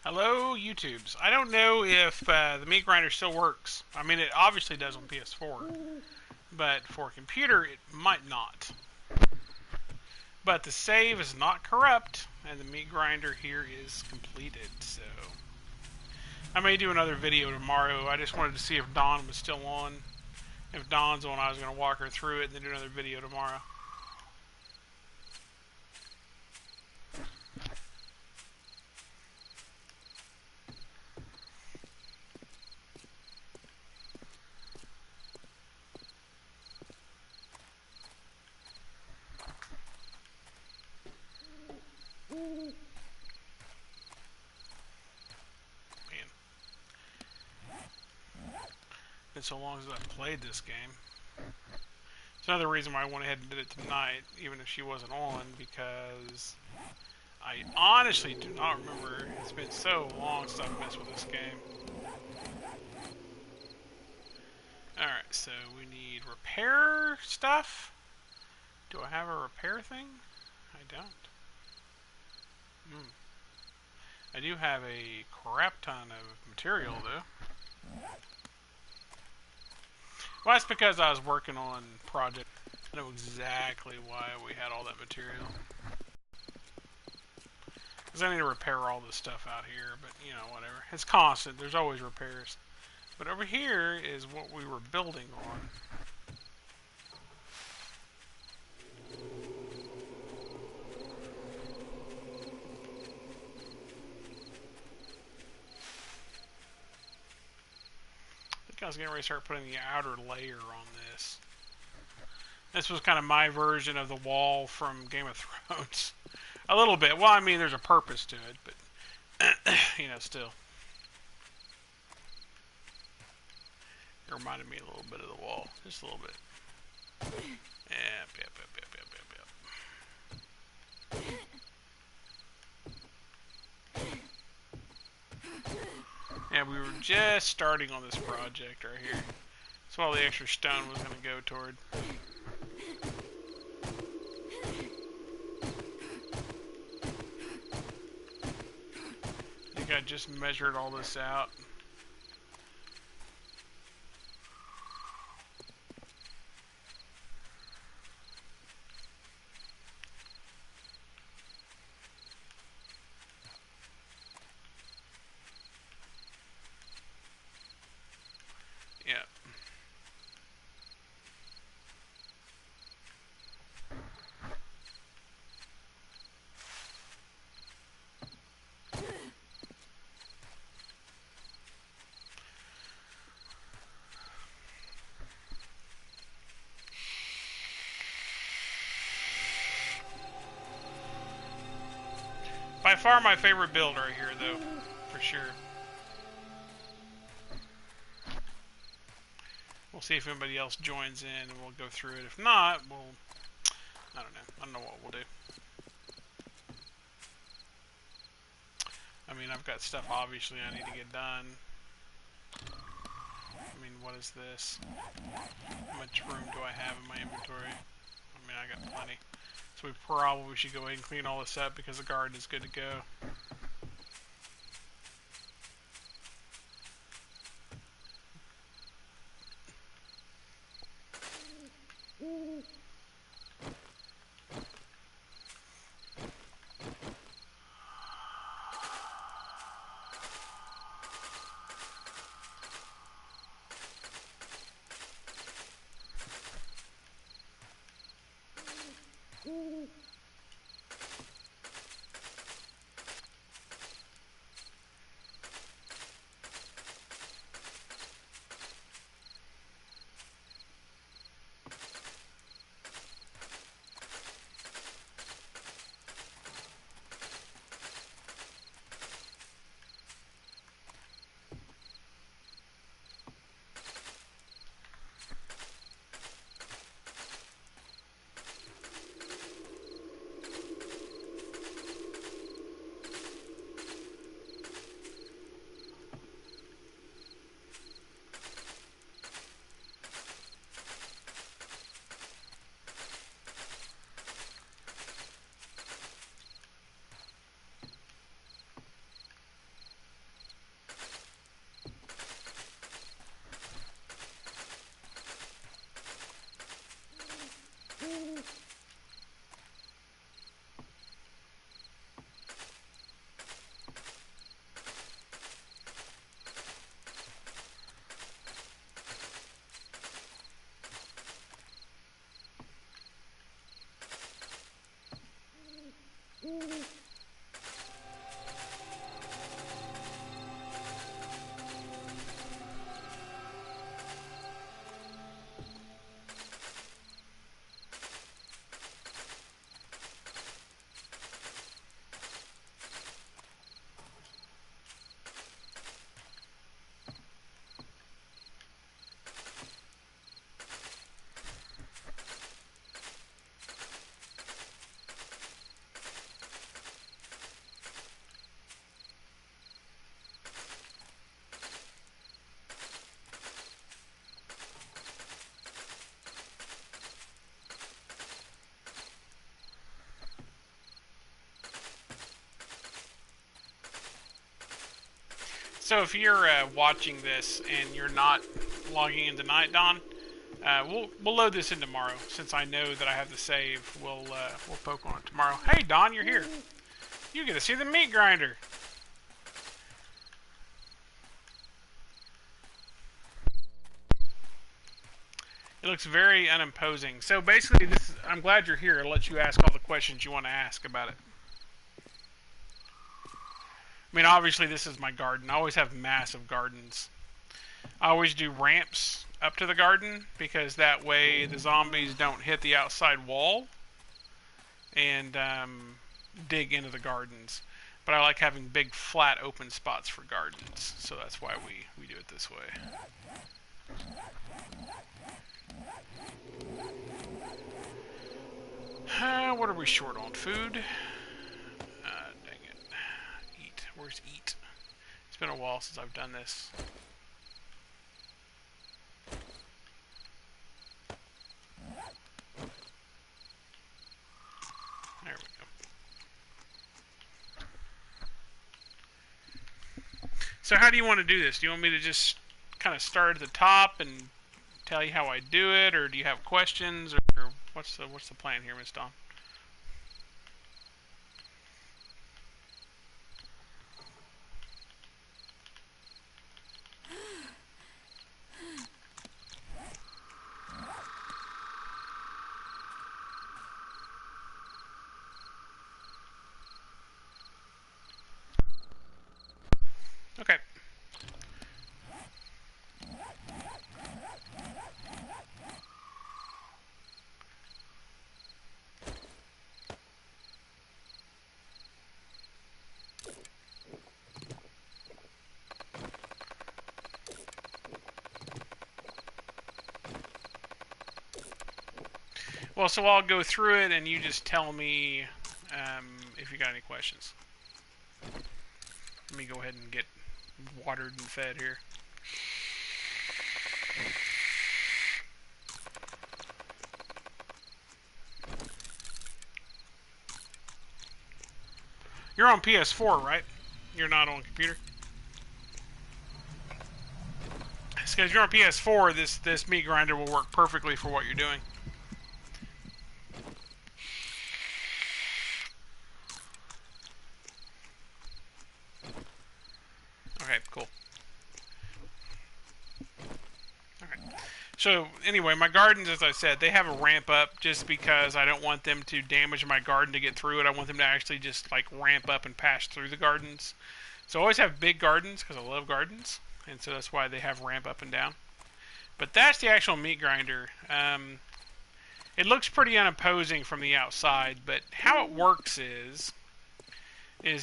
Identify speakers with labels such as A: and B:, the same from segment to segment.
A: Hello, YouTubes. I don't know if the meat grinder still works. I mean, it obviously does on PS4, but for computer, it might not. But the save is not corrupt, and the meat grinder here is completed. So I may do another video tomorrow. I just wanted to see if Dawn was still on. If Dawn's on, I was going to walk her through it and then do another video tomorrow. Man, it's been so long since I've played this game. It's another reason why I went ahead and did it tonight, even if she wasn't on, because I honestly do not remember. It's been so long since I've messed with this game. Alright, so we need repair stuff. Do I have a repair thing? I don't. I do have a crap ton of material, though. Well, that's because I was working on project. I know exactly why we had all that material. Because I need to repair all this stuff out here, but, you know, whatever. It's constant. There's always repairs. But over here is what we were building on. I think I was getting ready to start putting the outer layer on this. This was kind of my version of the wall from Game of Thrones. A little bit. Well, I mean, there's a purpose to it, but, you know, still. It reminded me a little bit of the wall. Just a little bit. Yep. Yeah, we were just starting on this project right here. That's all the extra stone was going to go toward. I think I just measured all this out. Yeah. By far my favorite build right here, though, for sure. We'll see if anybody else joins in, and we'll go through it. If not, we'll... I don't know. I don't know what we'll do. I mean, I've got stuff, obviously, I need to get done. I mean, what is this? How much room do I have in my inventory? I mean, I got plenty. So we probably should go ahead and clean all this up because the garden is good to go. So if you're watching this and you're not logging in tonight, Don, we'll load this in tomorrow. Since I know that I have the save, we'll poke on it tomorrow. Hey, Don, you're here. You get to see the meat grinder. It looks very unimposing. So basically, I'm glad you're here. It'll let you ask all the questions you want to ask about it. I mean, obviously, this is my garden. I always have massive gardens. I always do ramps up to the garden because that way the zombies don't hit the outside wall and dig into the gardens. But I like having big, flat, open spots for gardens. So that's why we do it this way. What are we short on? Food? Dang it. Eat. Where's eat? It's been a while since I've done this. There we go. So how do you want to do this? Do you want me to just kind of start at the top and tell you how I do it, or do you have questions, or what's the plan here, Miss Dawn? Okay. Well, so I'll go through it, and you just tell me if you got any questions. Let me go ahead and get watered and fed here. You're on PS4, right? You're not on computer? Because you're on PS4, this meat grinder will work perfectly for what you're doing. Okay, cool. Okay. So, anyway, my gardens, as I said, they have a ramp up just because I don't want them to damage my garden to get through it. I want them to actually just, like, ramp up and pass through the gardens. So I always have big gardens because I love gardens. And so that's why they have ramp up and down. But that's the actual meat grinder. It looks pretty unimposing from the outside, but how it works is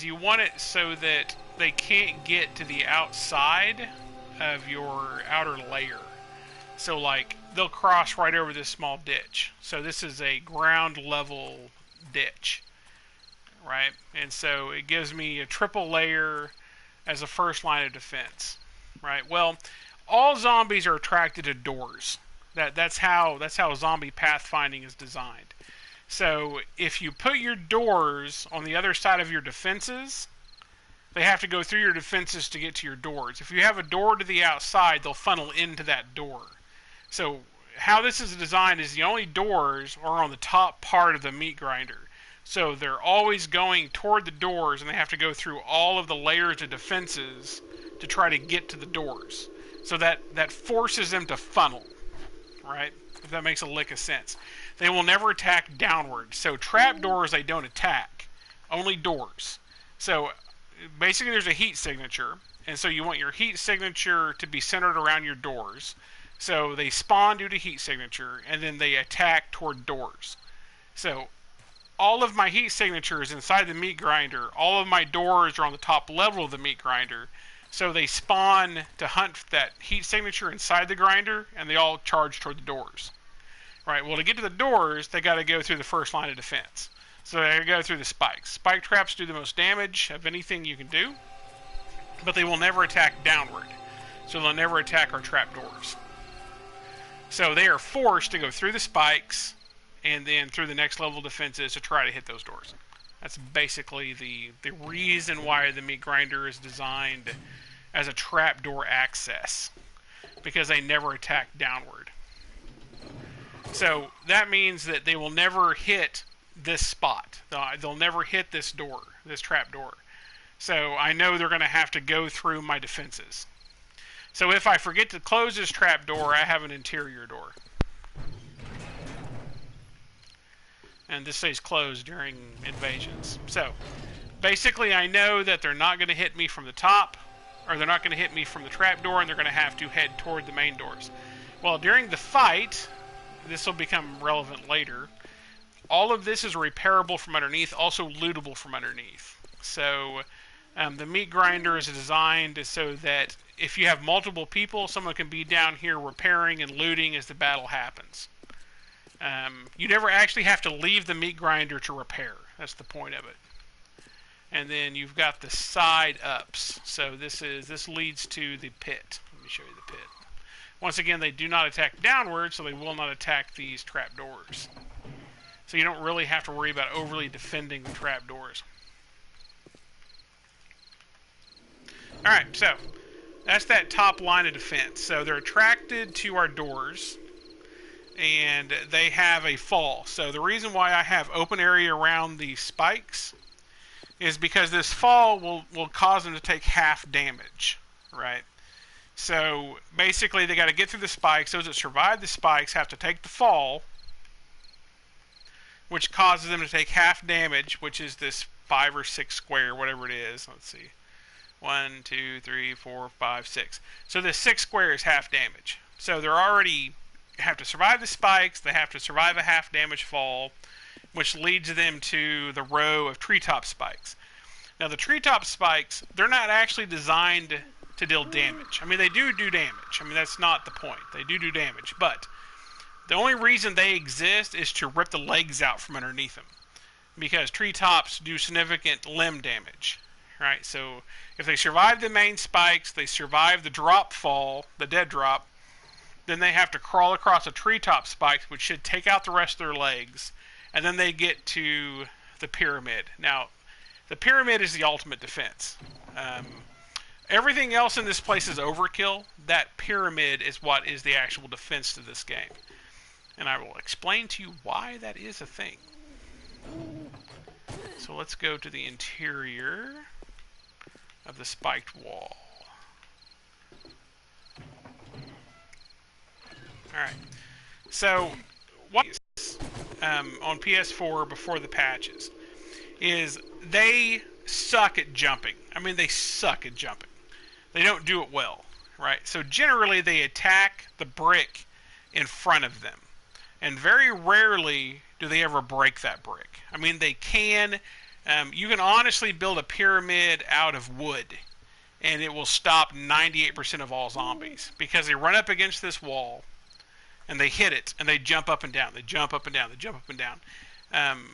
A: you want it so that they can't get to the outside of your outer layer. So, like, they'll cross right over this small ditch. So this is a ground level ditch, right? And so it gives me a triple layer as a first line of defense, right? Well, all zombies are attracted to doors. That's how zombie pathfinding is designed. So if you put your doors on the other side of your defenses, they have to go through your defenses to get to your doors. If you have a door to the outside, they'll funnel into that door. So how this is designed is the only doors are on the top part of the meat grinder. So they're always going toward the doors, and they have to go through all of the layers of defenses to try to get to the doors. So that forces them to funnel, right? If that makes a lick of sense. They will never attack downward. So trap doors they don't attack, only doors. So basically there's a heat signature, and so you want your heat signature to be centered around your doors. So they spawn due to heat signature, and then they attack toward doors. So all of my heat signatures inside the meat grinder, all of my doors are on the top level of the meat grinder. So they spawn to hunt that heat signature inside the grinder, and they all charge toward the doors. Right, well, to get to the doors, they got to go through the first line of defense. So they got to go through the spikes. Spike traps do the most damage of anything you can do, but they will never attack downward. So they'll never attack our trap doors. So they are forced to go through the spikes and then through the next level defenses to try to hit those doors. That's basically the reason why the meat grinder is designed as a trapdoor access because they never attack downward. So that means that they will never hit this spot. They'll never hit this door, this trap door. So I know they're going to have to go through my defenses. So if I forget to close this trap door, I have an interior door. And this stays closed during invasions. So basically I know that they're not going to hit me from the top, or they're not going to hit me from the trap door, and they're going to have to head toward the main doors. Well, during the fight, this will become relevant later, all of this is repairable from underneath, also lootable from underneath. So the meat grinder is designed so that if you have multiple people, someone can be down here repairing and looting as the battle happens. You never actually have to leave the meat grinder to repair. That's the point of it. And then you've got the side ups. So this leads to the pit. Let me show you the pit. Once again, they do not attack downward, so they will not attack these trapdoors. So you don't really have to worry about overly defending the trapdoors. Alright, so that's that top line of defense. So they're attracted to our doors, and they have a fall. So the reason why I have open area around the spikes is because this fall will cause them to take half damage, right? So basically they got to get through the spikes. Those that survive the spikes have to take the fall, which causes them to take half damage, which is this 5 or 6 square, whatever it is. Let's see. 1, 2, 3, 4, 5, 6. So this 6 square is half damage. So they're already have to survive the spikes. They have to survive a half damage fall, which leads them to the row of treetop spikes. Now the treetop spikes, they're not actually designed to deal damage. I mean, they do damage. I mean, that's not the point. They do damage, but the only reason they exist is to rip the legs out from underneath them, because treetops do significant limb damage, right? So if they survive the main spikes, they survive the drop fall, the dead drop, then they have to crawl across a treetop spike, which should take out the rest of their legs, and then they get to the pyramid. Now, the pyramid is the ultimate defense. Everything else in this place is overkill. That pyramid is what is the actual defense to this game. And I will explain to you why that is a thing. So let's go to the interior of the spiked wall. Alright. So, what is on PS4 before the patches is they suck at jumping. I mean, they suck at jumping. They don't do it well, right? So generally they attack the brick in front of them. And very rarely do they ever break that brick. I mean, they can. You can honestly build a pyramid out of wood, and it will stop 98% of all zombies, because they run up against this wall, and they hit it, and they jump up and down. They jump up and down. They jump up and down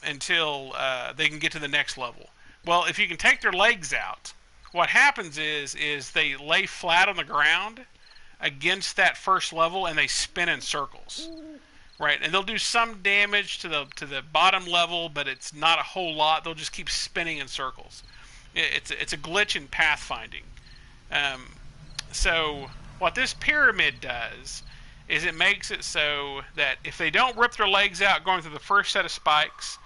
A: until they can get to the next level. Well, if you can take their legs out, what happens is they lay flat on the ground against that first level, and they spin in circles. Right, and they'll do some damage to the bottom level, but it's not a whole lot. They'll just keep spinning in circles. It's a glitch in pathfinding. So what this pyramid does is it makes it so that if they don't rip their legs out going through the first set of spikes,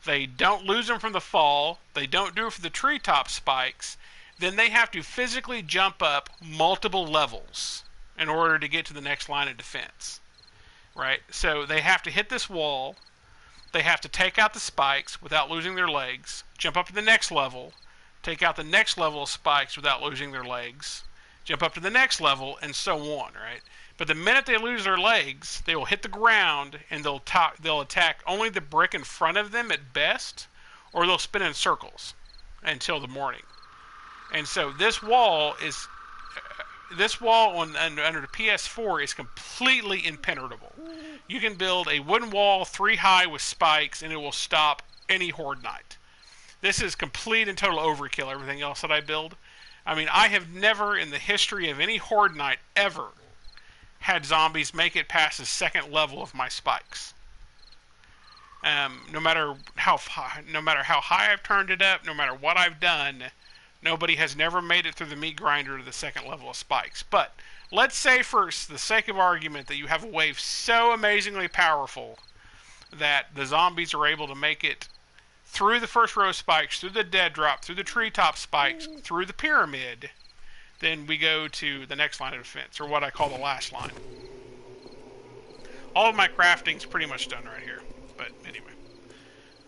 A: they don't lose them from the fall, they don't do it for the treetop spikes, then they have to physically jump up multiple levels in order to get to the next line of defense. Right, so they have to hit this wall, they have to take out the spikes without losing their legs, jump up to the next level, take out the next level of spikes without losing their legs, jump up to the next level, and so on, right? But the minute they lose their legs, they will hit the ground, and they'll attack only the brick in front of them at best, or they'll spin in circles until the morning. And so this wall is... This wall under the PS4 is completely impenetrable. You can build a wooden wall 3 high with spikes, and it will stop any Horde Knight. This is complete and total overkill, everything else that I build. I mean, I have never in the history of any Horde Knight ever had zombies make it past the second level of my spikes. No matter how high I've turned it up, no matter what I've done, Nobody has never made it through the meat grinder to the second level of spikes. But let's say, for the sake of argument, that you have a wave so amazingly powerful that the zombies are able to make it through the first row of spikes, through the dead drop, through the treetop spikes, through the pyramid. Then we go to the next line of defense, or what I call the last line. All of my crafting's pretty much done right here. But anyway,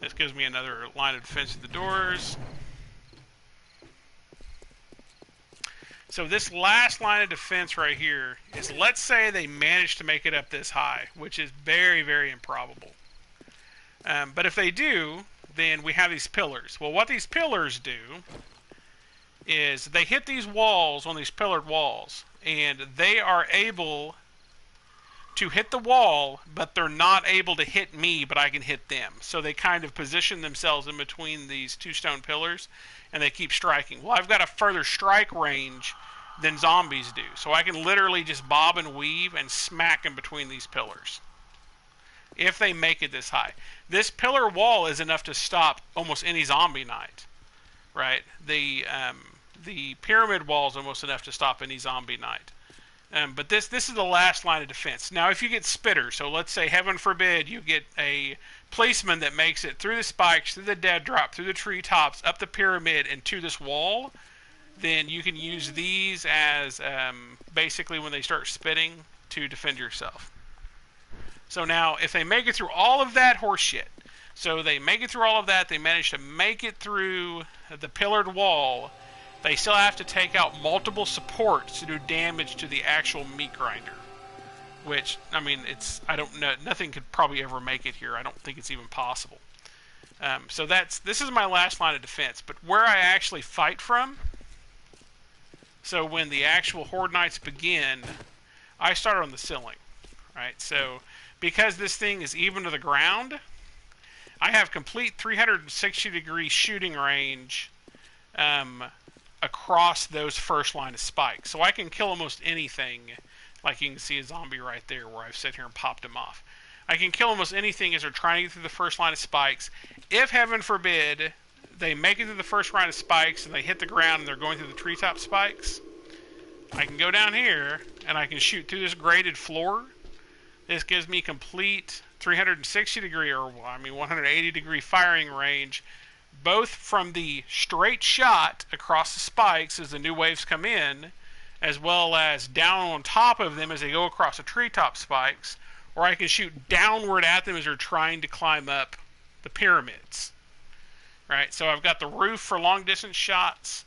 A: this gives me another line of defense at the doors. So this last line of defense right here is, let's say they manage to make it up this high, which is very, very improbable. But if they do, then we have these pillars. Well, what these pillars do is they hit these walls on these pillared walls, and they are able to hit the wall, but they're not able to hit me, but I can hit them. So they kind of position themselves in between these two stone pillars, and they keep striking. Well, I've got a further strike range than zombies do, so I can literally just bob and weave and smack in between these pillars if they make it this high. This pillar wall is enough to stop almost any zombie knight, right? The pyramid wall is almost enough to stop any zombie knight. But this is the last line of defense. Now, if you get spitters, so let's say, heaven forbid, you get a policeman that makes it through the spikes, through the dead drop, through the treetops, up the pyramid, and to this wall, then you can use these as basically when they start spitting to defend yourself. So now, if they make it through all of that horseshit, so they make it through all of that, they manage to make it through the pillared wall, they still have to take out multiple supports to do damage to the actual meat grinder. Which, I mean, I don't know, nothing could probably ever make it here. I don't think it's even possible. So this is my last line of defense. But where I actually fight from, so when the actual Horde Knights begin, I start on the ceiling, right? So because this thing is even to the ground, I have complete 360-degree shooting range across those first line of spikes. So I can kill almost anything, like you can see a zombie right there where I've sat here and popped him off. I can kill almost anything as they're trying to get through the first line of spikes. If, heaven forbid, they make it through the first line of spikes and they hit the ground and they're going through the treetop spikes, I can go down here and I can shoot through this graded floor. This gives me complete 360-degree, or I mean 180-degree firing range, both from the straight shot across the spikes as the new waves come in, as well as down on top of them as they go across the treetop spikes, or I can shoot downward at them as they're trying to climb up the pyramids. Right, so I've got the roof for long-distance shots,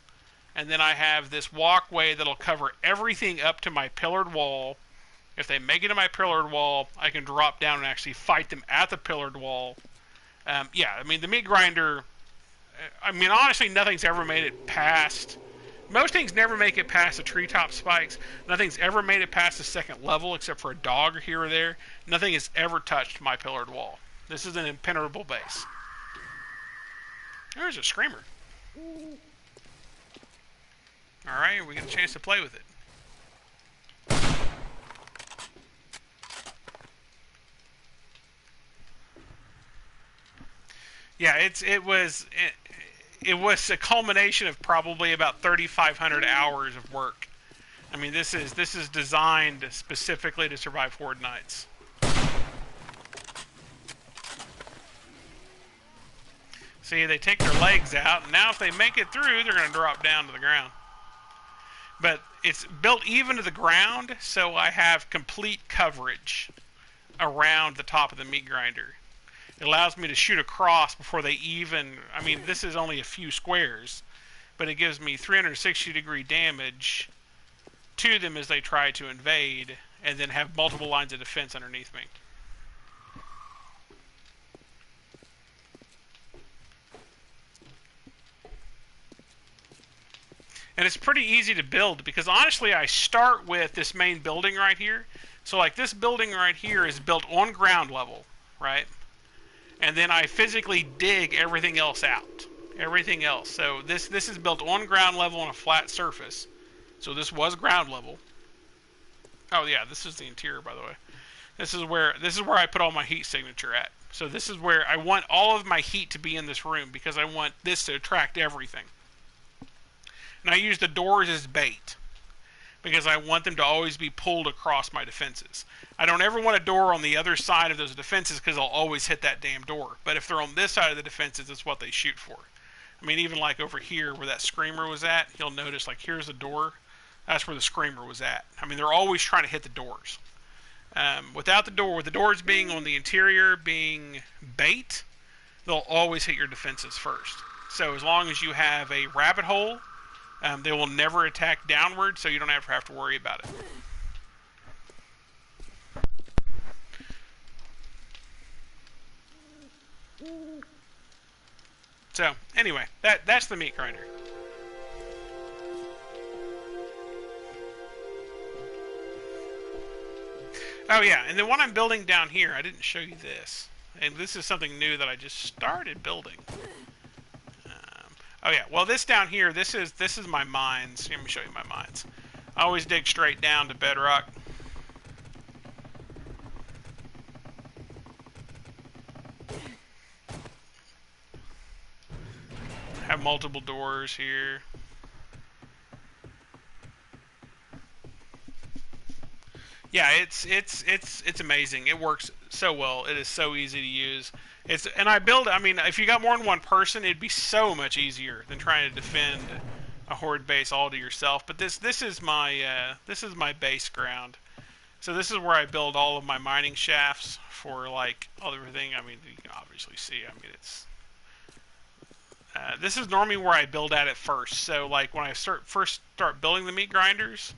A: and then I have this walkway that'll cover everything up to my pillared wall. If they make it to my pillared wall, I can drop down and actually fight them at the pillared wall. Yeah, I mean, the meat grinder, I mean, honestly, nothing's ever made it past. Most things never make it past the treetop spikes. Nothing's ever made it past the second level, except for a dog here or there. Nothing has ever touched my pillared wall. This is an impenetrable base. There's a screamer. Alright, we get a chance to play with it. Yeah, it was a culmination of probably about 3,500 hours of work. I mean, this is designed specifically to survive Horde Knights. See, they take their legs out, and now if they make it through, they're going to drop down to the ground. But it's built even to the ground, so I have complete coverage around the top of the meat grinder. It allows me to shoot across before they even... I mean, this is only a few squares, but it gives me 360-degree damage to them as they try to invade, and then have multiple lines of defense underneath me. And it's pretty easy to build, because honestly, I start with this main building right here. So like this building right here is built on ground level, right? And then I physically dig everything else out. Everything else. So this is built on ground level on a flat surface. So this was ground level. Oh yeah, this is the interior, by the way. This is where I put all my heat signature at. So this is where I want all of my heat to be in this room, because I want this to attract everything. And I use the doors as bait because I want them to always be pulled across my defenses. I don't ever want a door on the other side of those defenses because I'll always hit that damn door. But if they're on this side of the defenses, it's what they shoot for. I mean, even like over here where that screamer was at, you'll notice like here's a door. That's where the screamer was at. I mean, they're always trying to hit the doors. Without the door, with the doors being on the interior, being bait, they'll always hit your defenses first. So as long as you have a rabbit hole, they will never attack downward, so you don't ever have to worry about it. So anyway, that's the meat grinder. Oh yeah, and then what I'm building down here, I didn't show you this. And this is something new that I just started building. Oh yeah, well this down here, this is my mines. Let me show you my mines. I always dig straight down to bedrock. Have multiple doors here. Yeah, it's amazing. It works so well. It is so easy to use. And I build. I mean, if you got more than one person, it'd be so much easier than trying to defend a horde base all to yourself. But this is my base ground. So this is where I build all of my mining shafts for like everything. I mean, you can obviously see. I mean, it's this is normally where I build at first. So like when I first start building the meat grinders,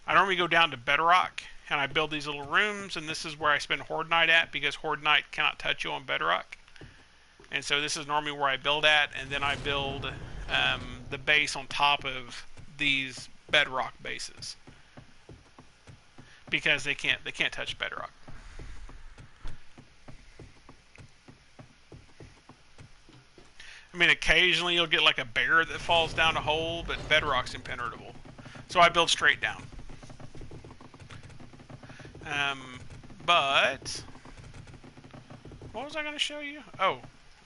A: I normally go down to bedrock and I build these little rooms, and this is where I spend Horde Night at because Horde Night cannot touch you on bedrock. And so this is normally where I build at, and then I build the base on top of these bedrock bases because they can't touch bedrock. I mean, occasionally you'll get like a bear that falls down a hole, but bedrock's impenetrable. So I build straight down. But what was I going to show you? Oh,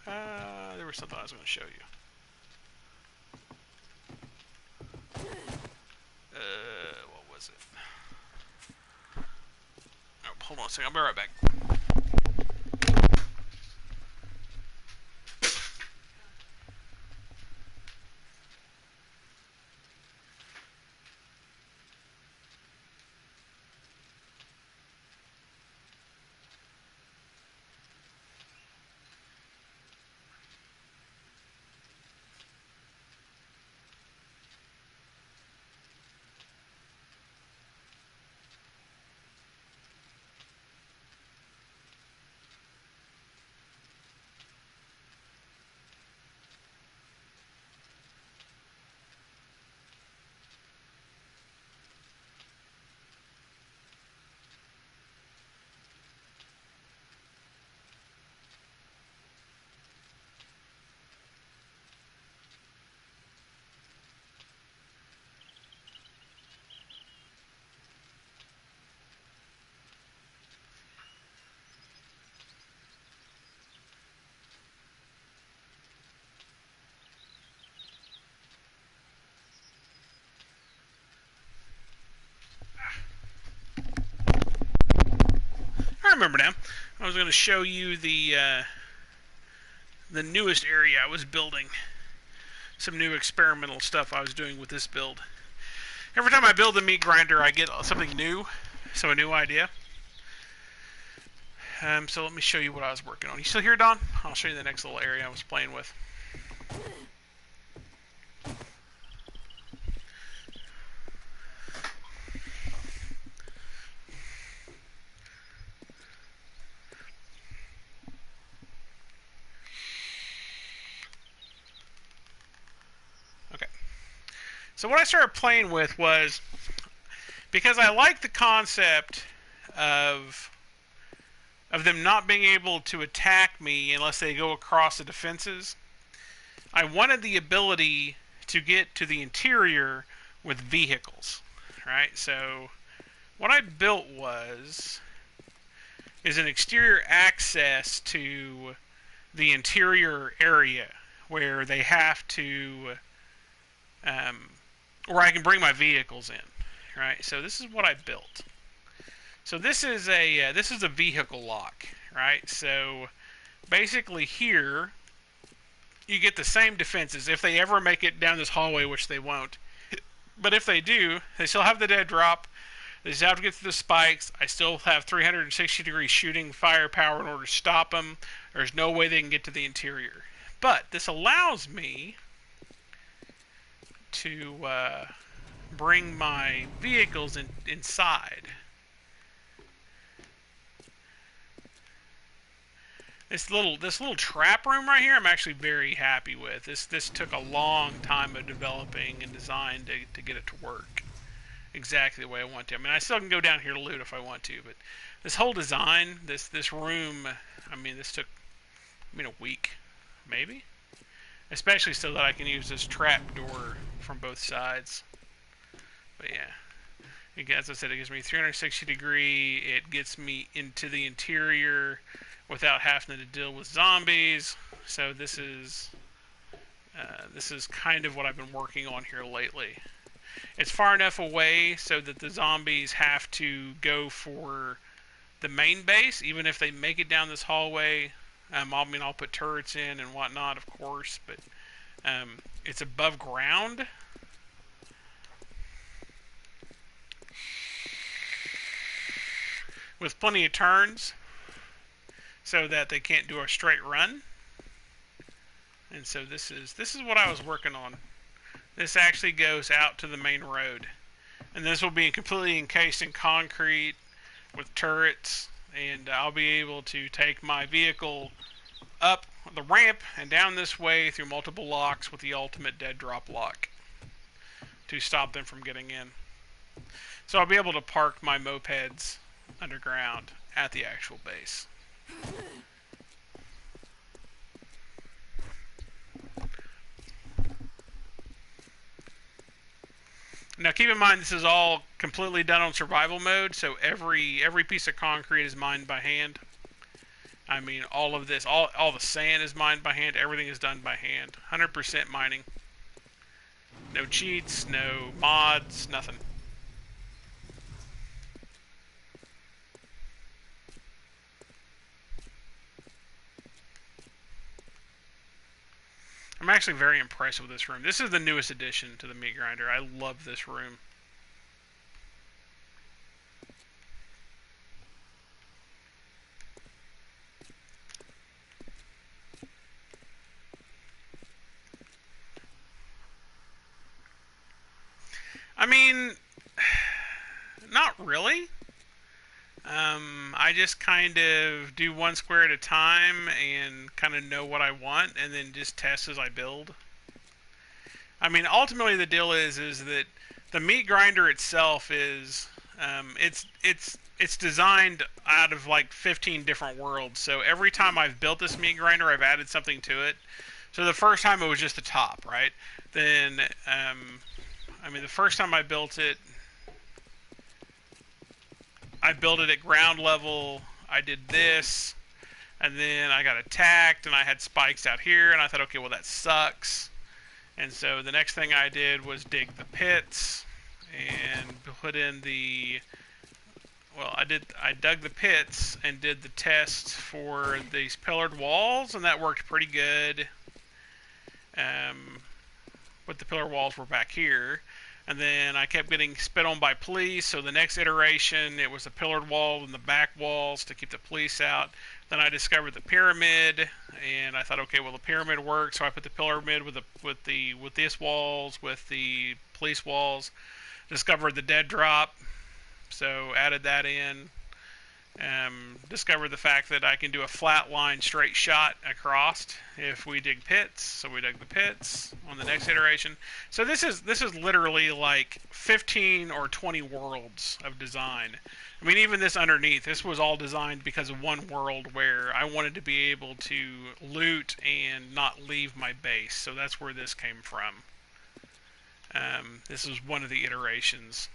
A: there was something I was going to show you. What was it? Oh, hold on a second. I'll be right back. I remember now. I was going to show you the newest area I was building. Some new experimental stuff I was doing with this build. Every time I build a meat grinder, I get something new, so a new idea. So let me show you what I was working on. You still here, Don? I'll show you the next little area I was playing with. Okay. So what I started playing with was, because I like the concept of them not being able to attack me unless they go across the defenses, I wanted the ability to get to the interior with vehicles, right? So what I built is an exterior access to the interior area where they have to um, or I can bring my vehicles in. Right. So this is what I built. So this is a vehicle lock. Right. So basically here you get the same defenses if they ever make it down this hallway, which they won't. But if they do, they still have the dead drop. They just have to get through the spikes. I still have 360-degree shooting firepower in order to stop them. There's no way they can get to the interior. But this allows me to bring my vehicles inside. This little trap room right here, I'm actually very happy with. This took a long time of developing and design to get it to work exactly the way I want to. I mean, I still can go down here to loot if I want to, but this whole design, this room, I mean, this took, a week, maybe, especially so that I can use this trap door from both sides. But yeah, as I said, it gives me 360 degree. It gets me into the interior without having to deal with zombies. So this is kind of what I've been working on here lately. It's far enough away so that the zombies have to go for the main base, even if they make it down this hallway. I'll put turrets in and whatnot, of course, but it's above ground. With plenty of turns, so that they can't do a straight run. And so this is what I was working on. This actually goes out to the main road. And this will be completely encased in concrete with turrets. And I'll be able to take my vehicle up the ramp and down this way through multiple locks with the ultimate dead drop lock to stop them from getting in. So I'll be able to park my mopeds underground at the actual base. Now keep in mind this is all completely done on survival mode, so every piece of concrete is mined by hand. I mean, all of this, all the sand is mined by hand, everything is done by hand. 100% mining. No cheats, no mods, nothing. I'm actually very impressed with this room. This is the newest addition to the meat grinder. I love this room. I mean, not really. I just kind of do one square at a time and kind of know what I want and then just test as I build. I mean, ultimately the deal is that the meat grinder itself is it's designed out of like 15 different worlds. So every time I've built this meat grinder, I've added something to it. So the first time it was just the top, right? Then the first time I built it at ground level. I did this, and then I got attacked, and I had spikes out here, and I thought, okay, well, that sucks. And so the next thing I did was dig the pits and put in the... Well, I dug the pits and did the test for these pillared walls, and that worked pretty good. But the pillar walls were back here. And then I kept getting spit on by police, so the next iteration, it was a pillared wall and the back walls to keep the police out. Then I discovered the pyramid, and I thought, okay, well, the pyramid works, so I put the pyramid with these walls, with the police walls. Discovered the dead drop, so added that in. Discovered the fact that I can do a flat line straight shot across if we dig pits, so we dug the pits on the next iteration. So this is literally like 15 or 20 worlds of design. I mean, even this underneath, this was all designed because of one world where I wanted to be able to loot and not leave my base, so that's where this came from. This is one of the iterations.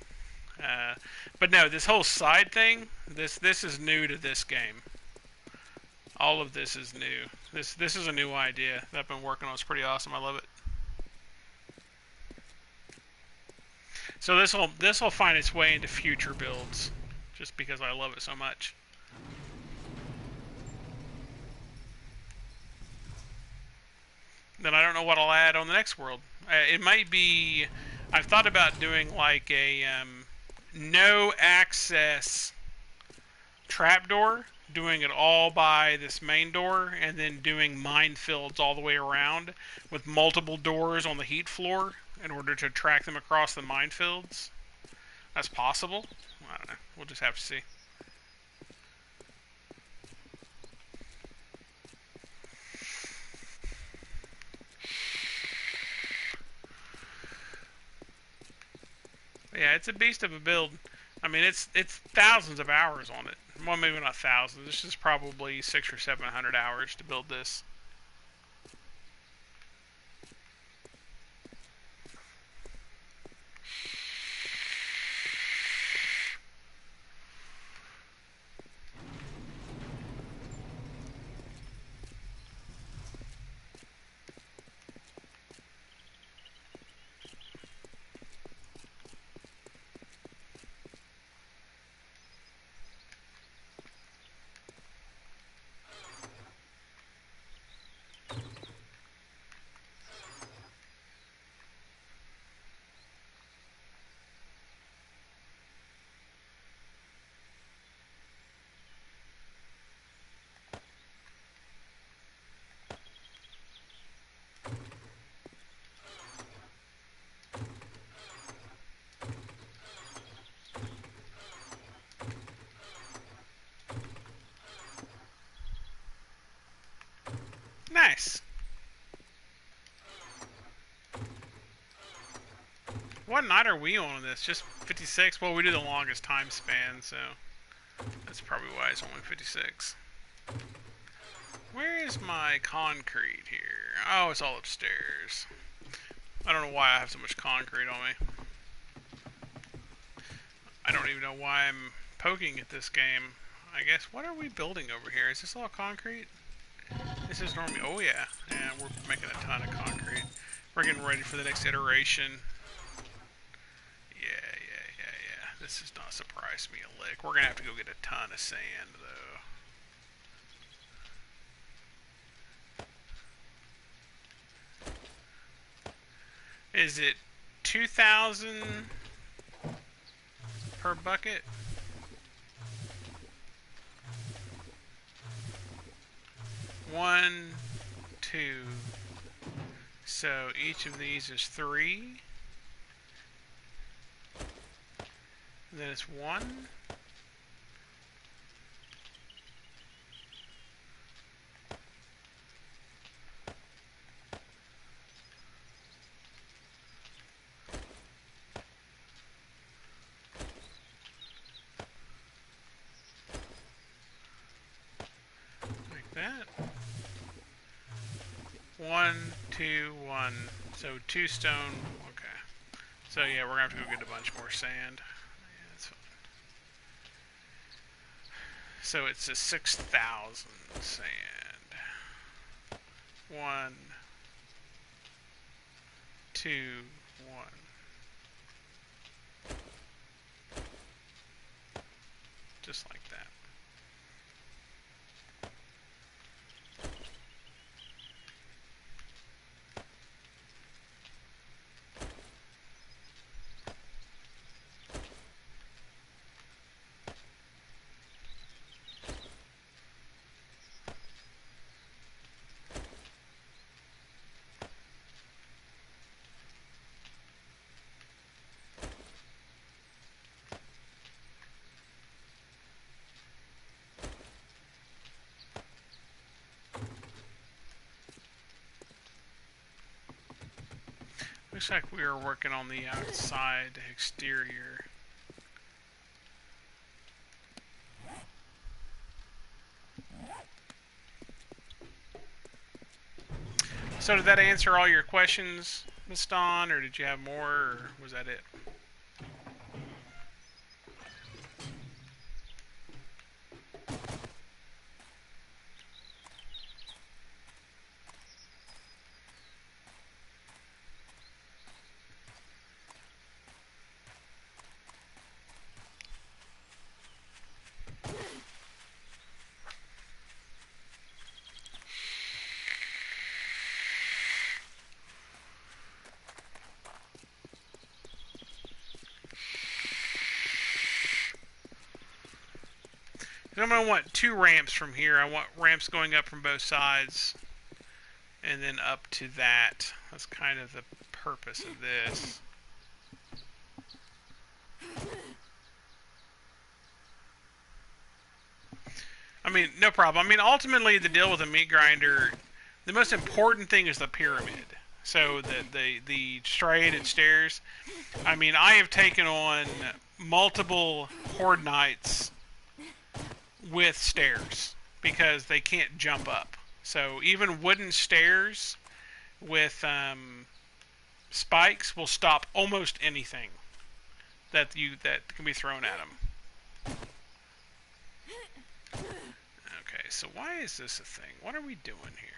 A: But no, this whole side thing, this is new to this game. All of this is new. This is a new idea that I've been working on. It's pretty awesome. I love it. So this will find its way into future builds, just because I love it so much. Then I don't know what I'll add on the next world. It might be. I've thought about doing like a no access trapdoor, doing it all by this main door, and then doing minefields all the way around with multiple doors on the heat floor in order to track them across the minefields. That's possible. I don't know. We'll just have to see. But yeah, it's a beast of a build. I mean, it's thousands of hours on it. Well, maybe not thousands. This is probably 600 or 700 hours to build this. Nice. What night are we on this? Just 56? Well, we do the longest time span, so that's probably why it's only 56. Where is my concrete here? Oh, it's all upstairs. I don't know why I have so much concrete on me. I don't even know why I'm poking at this game. I guess, what are we building over here? Is this all concrete? This is normally, oh yeah. Yeah, we're making a ton of concrete. We're getting ready for the next iteration. Yeah. This does not surprise me a lick. We're gonna have to go get a ton of sand, though. Is it 2,000 per bucket? One, two. So each of these is 3. And then it's 1. Like that. 1, 2, 1. So 2 stone. Okay. So yeah, we're gonna have to go get a bunch more sand. Yeah, that's fine. So it's a 6,000 sand. 1, 2, 1. Just like that. Looks like we are working on the outside exterior. So did that answer all your questions, Miss Dawn, or did you have more, or was that it? I'm going to want 2 ramps from here. I want ramps going up from both sides. And then up to that. That's kind of the purpose of this. I mean, no problem. I mean, ultimately, the deal with a meat grinder, the most important thing is the pyramid. So the striated stairs. I mean, I have taken on multiple horde knights with stairs because they can't jump up. So even wooden stairs with spikes will stop almost anything that can be thrown at them. Okay, so why is this a thing? What are we doing here?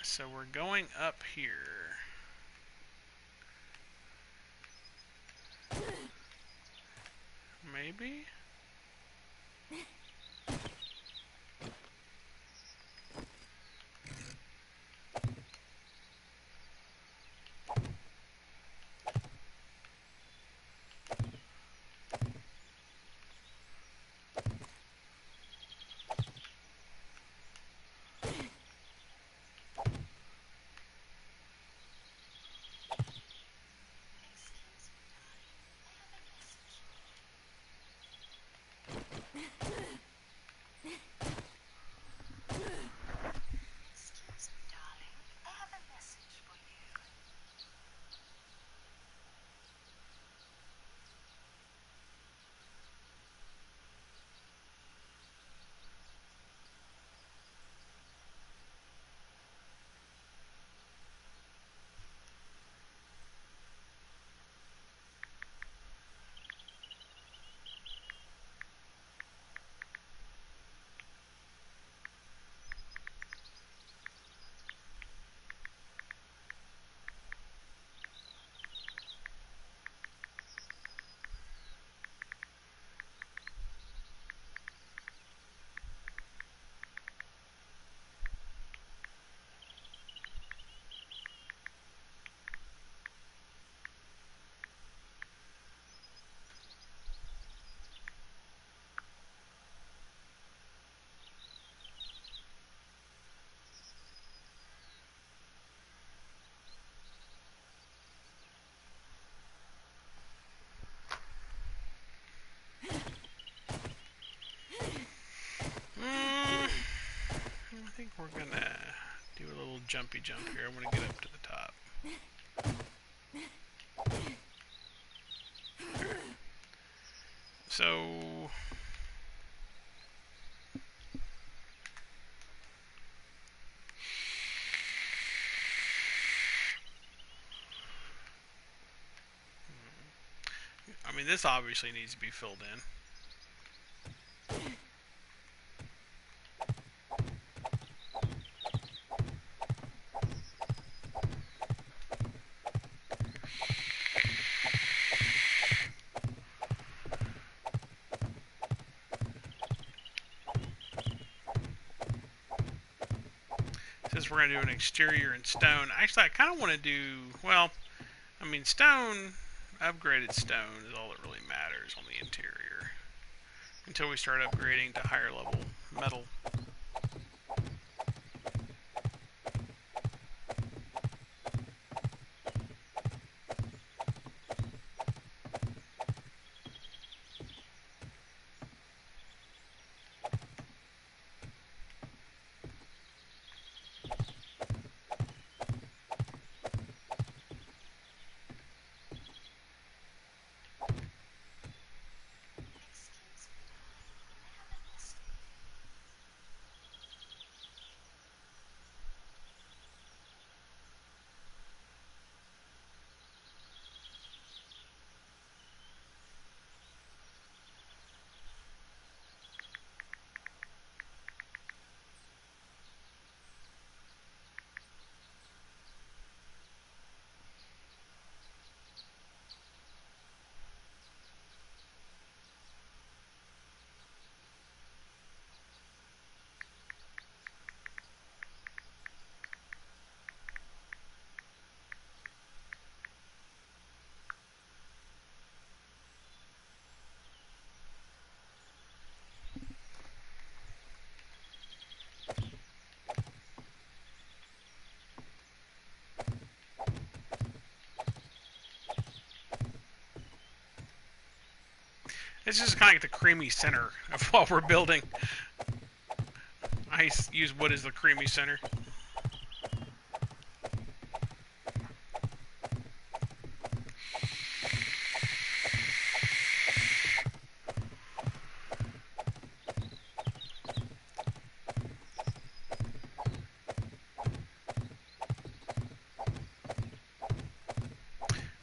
A: So we're going up here. Maybe? I think we're gonna do a little jumpy jump here. I want to get up to the top. Right. So I mean, this obviously needs to be filled in. Since we're going to do an exterior in stone, actually I kind of want to do, well, I mean, stone, upgraded stone is all that really matters on the interior. Until we start upgrading to higher level metal. It's just kind of like the creamy center of what we're building. I use wood as the creamy center.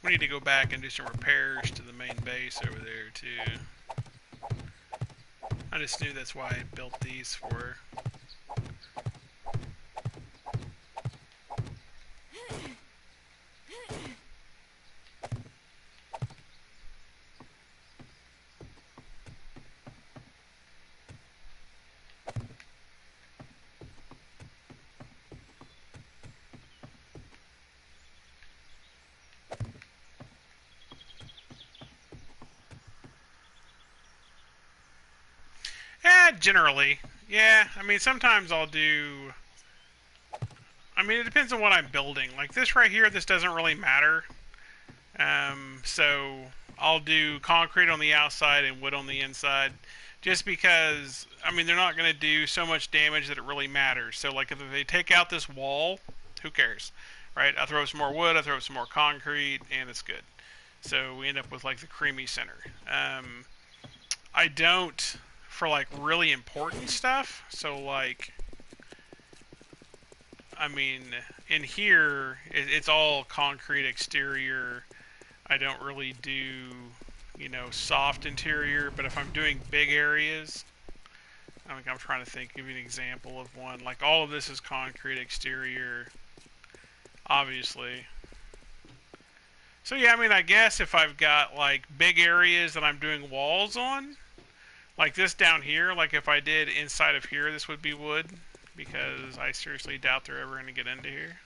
A: We need to go back and do some repairs to the main base over there too. I just knew that's why I built these for. Generally. Yeah, I mean, sometimes I'll do. I mean, it depends on what I'm building. Like this right here, this doesn't really matter. So I'll do concrete on the outside and wood on the inside. Just because, I mean, they're not going to do so much damage that it really matters. So, like, if they take out this wall, who cares? Right? I throw some more wood, I throw some more concrete, and it's good. So we end up with, like, the creamy center. I don't for like really important stuff. So like, I mean, in here it's all concrete exterior. I don't really do, you know, soft interior. But if I'm doing big areas, I mean, I'm trying to think, give you an example of one. Like all of this is concrete exterior, obviously. So yeah, I mean, I guess if I've got like big areas that I'm doing walls on, like this down here, like if I did inside of here, this would be wood, because I seriously doubt they're ever going to get into here.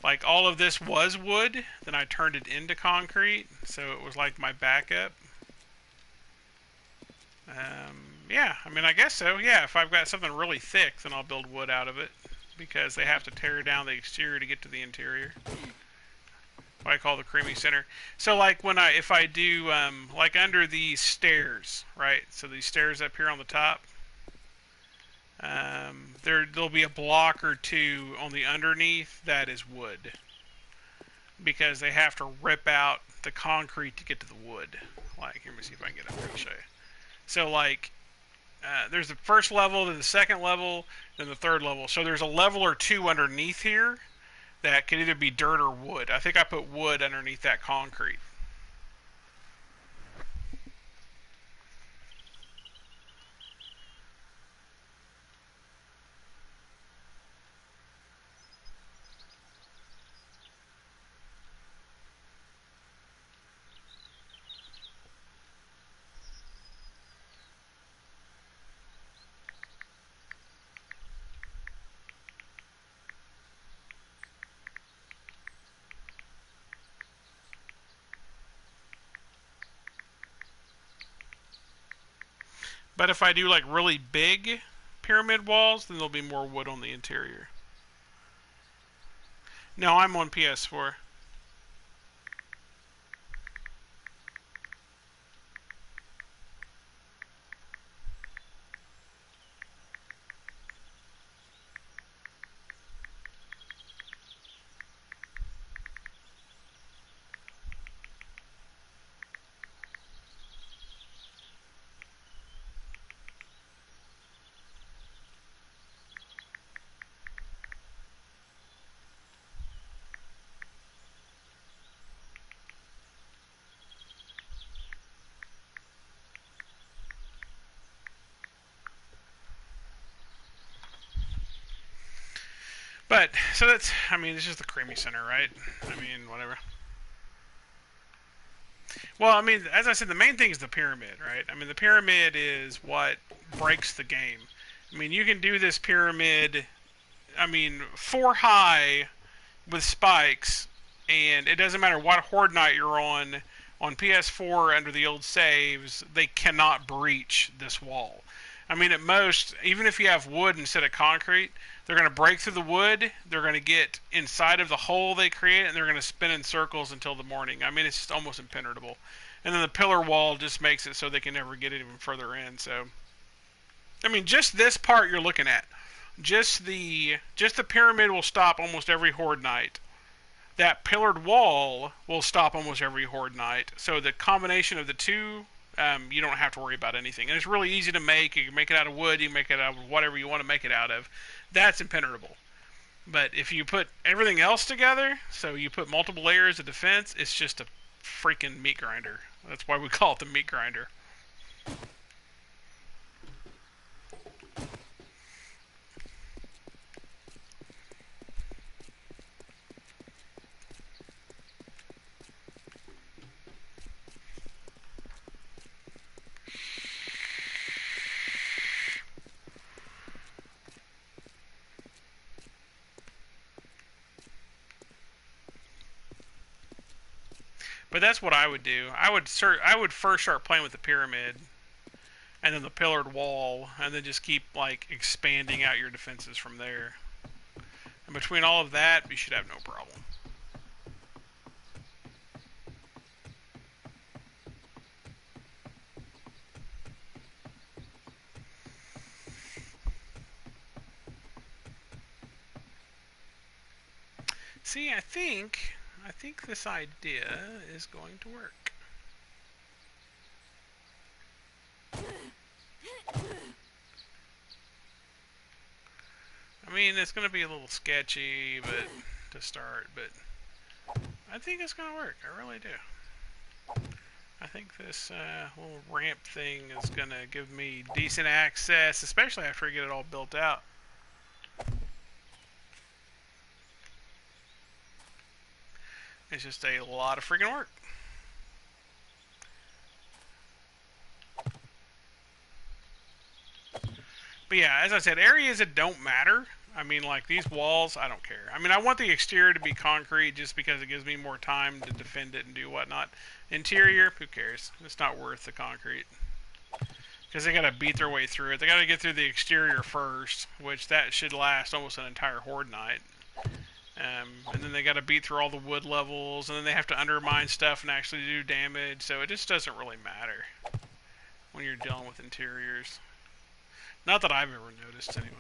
A: Like all of this was wood, then I turned it into concrete, so it was like my backup. Yeah, I mean, I guess so. Yeah, if I've got something really thick, then I'll build wood out of it, because they have to tear down the exterior to get to the interior. What I call the creamy center. So like when if I do like under these stairs, right? So these stairs up here on the top, there'll be a block or two on the underneath that is wood, because they have to rip out the concrete to get to the wood. Like, let me see if I can get up here and show you. So like, there's the first level, then the second level, then the third level. So there's a level or two underneath here that could either be dirt or wood. I think I put wood underneath that concrete. But if I do like really big pyramid walls, then there'll be more wood on the interior. No, I'm on PS4. But, so that's, I mean, it's just the creamy center, right? I mean, whatever. Well, I mean, as I said, the main thing is the pyramid, right? I mean, the pyramid is what breaks the game. I mean, you can do this pyramid, I mean, 4 high with spikes, and it doesn't matter what Horde Night you're on PS4 under the old saves, they cannot breach this wall. I mean, at most, even if you have wood instead of concrete, they're going to break through the wood, they're going to get inside of the hole they create, and they're going to spin in circles until the morning. I mean, it's just almost impenetrable. And then the pillar wall just makes it so they can never get it even further in. So, I mean, just this part you're looking at, just the pyramid will stop almost every Horde Knight. That pillared wall will stop almost every Horde Knight. So the combination of the two, you don't have to worry about anything. And it's really easy to make. You can make it out of wood. You can make it out of whatever you want to make it out of. That's impenetrable. But if you put everything else together, so you put multiple layers of defense, it's just a freaking meat grinder. That's why we call it the meat grinder. But that's what I would do. I would first start playing with the pyramid, and then the pillared wall, and then just keep like expanding out your defenses from there. And between all of that, you should have no problem. See, I think this idea is going to work. I mean, it's going to be a little sketchy, but to start, but I think it's going to work. I really do. I think this little ramp thing is going to give me decent access, especially after I get it all built out. It's just a lot of freaking work. But yeah, as I said, areas that don't matter. I mean, like these walls, I don't care. I mean, I want the exterior to be concrete just because it gives me more time to defend it and do whatnot. Interior, who cares? It's not worth the concrete. Because they gotta beat their way through it. They gotta get through the exterior first, which that should last almost an entire Horde Night. And then they gotta beat through all the wood levels, and then they have to undermine stuff and actually do damage, so it just doesn't really matter when you're dealing with interiors. Not that I've ever noticed, anyway.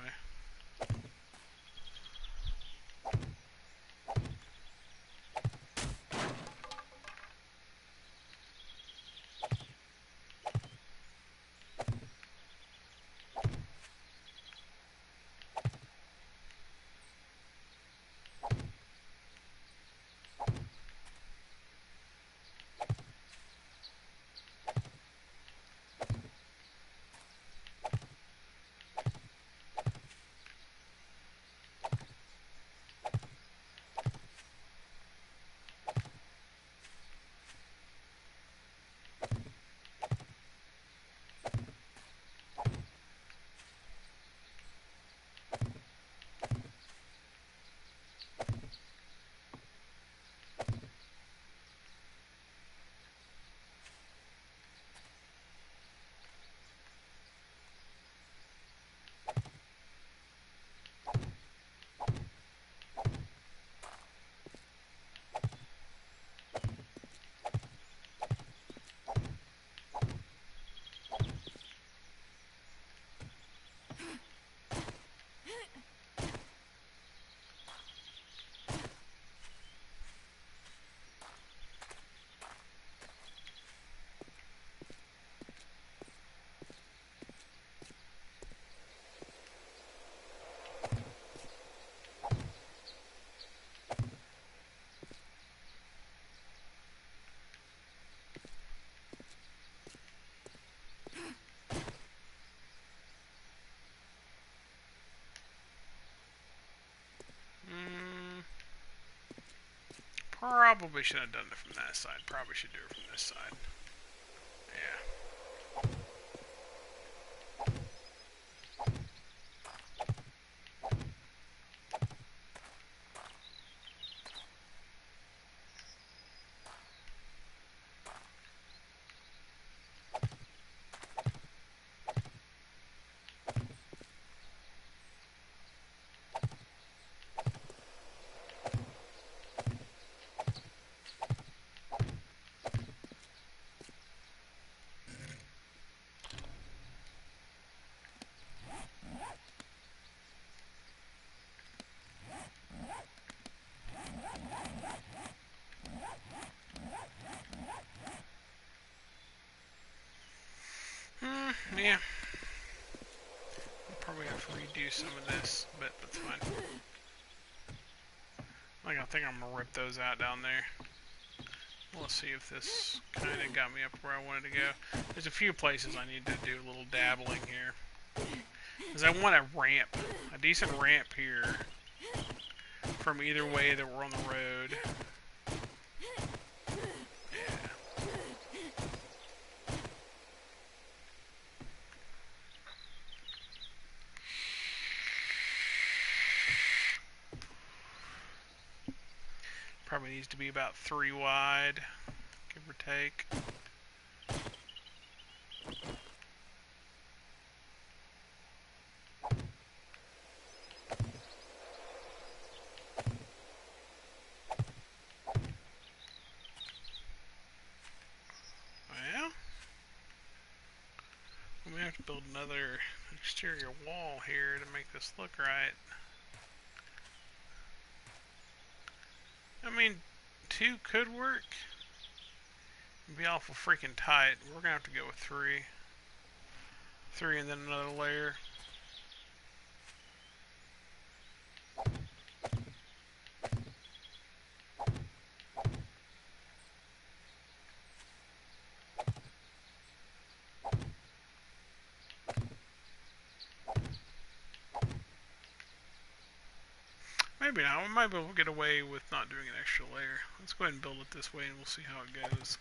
A: Probably shouldn't have done it from that side. Probably should do it from this side. Yeah. some of this, but that's fine. Like, I think I'm gonna rip those out down there. Let's see if this kind of got me up where I wanted to go. There's a few places I need to do a little dabbling here. Because I want a ramp, a decent ramp here from either way that we're on the road. Yeah. Probably needs to be about 3 wide, give or take. Well, we may have to build another exterior wall here to make this look right. I mean, 2 could work. It'd be awful freaking tight. We're gonna have to go with 3. 3 and then another layer. Maybe not. We might be able to get away with not doing an extra layer. Let's go ahead and build it this way and we'll see how it goes.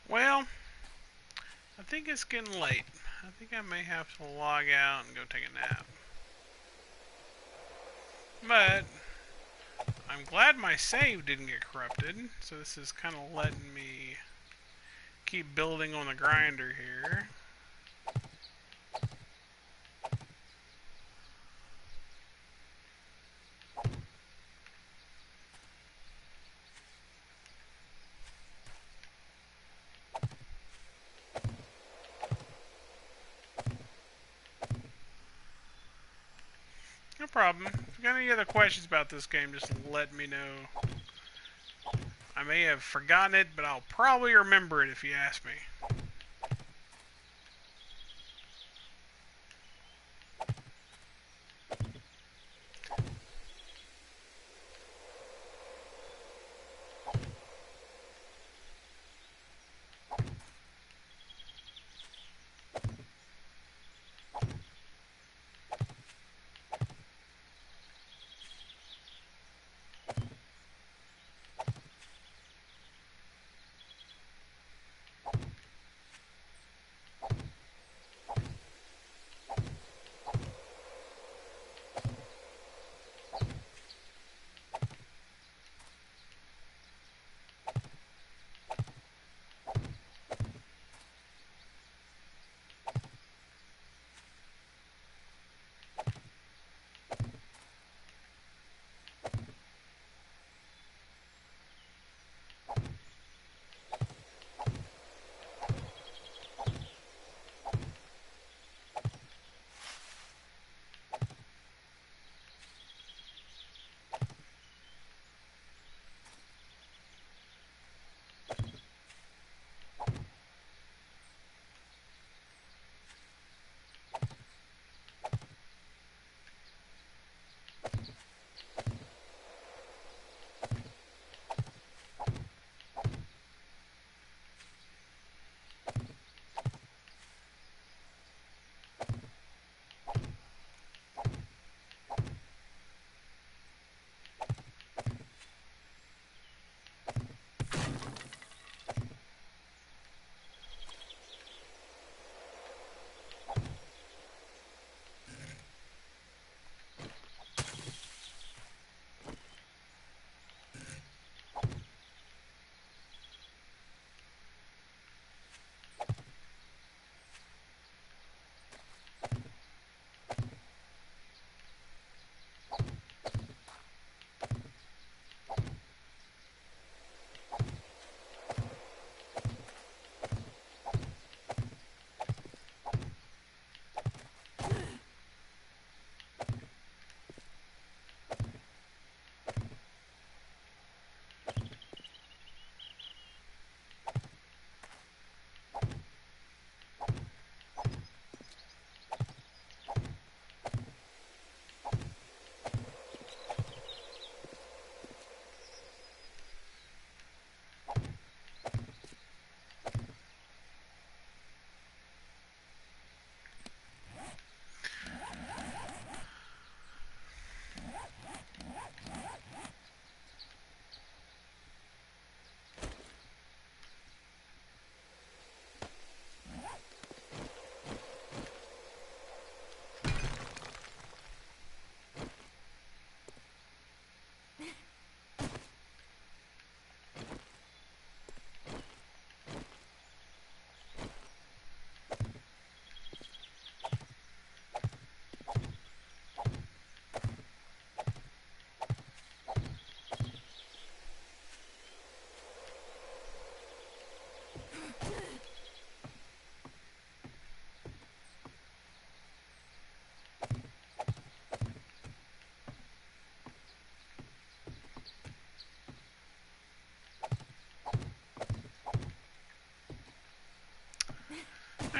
A: Well, I think it's getting late. I think I may have to log out and go take a nap. But I'm glad my save didn't get corrupted, so this is kind of letting me keep building on the grinder here. No problem. If you got any other questions about this game, just let me know. I may have forgotten it, but I'll probably remember it if you ask me.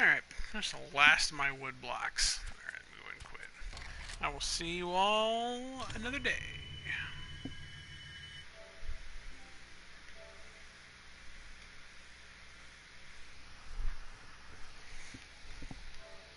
A: Alright, that's the last of my wood blocks. Alright, I'm going to quit. I will see you all another day.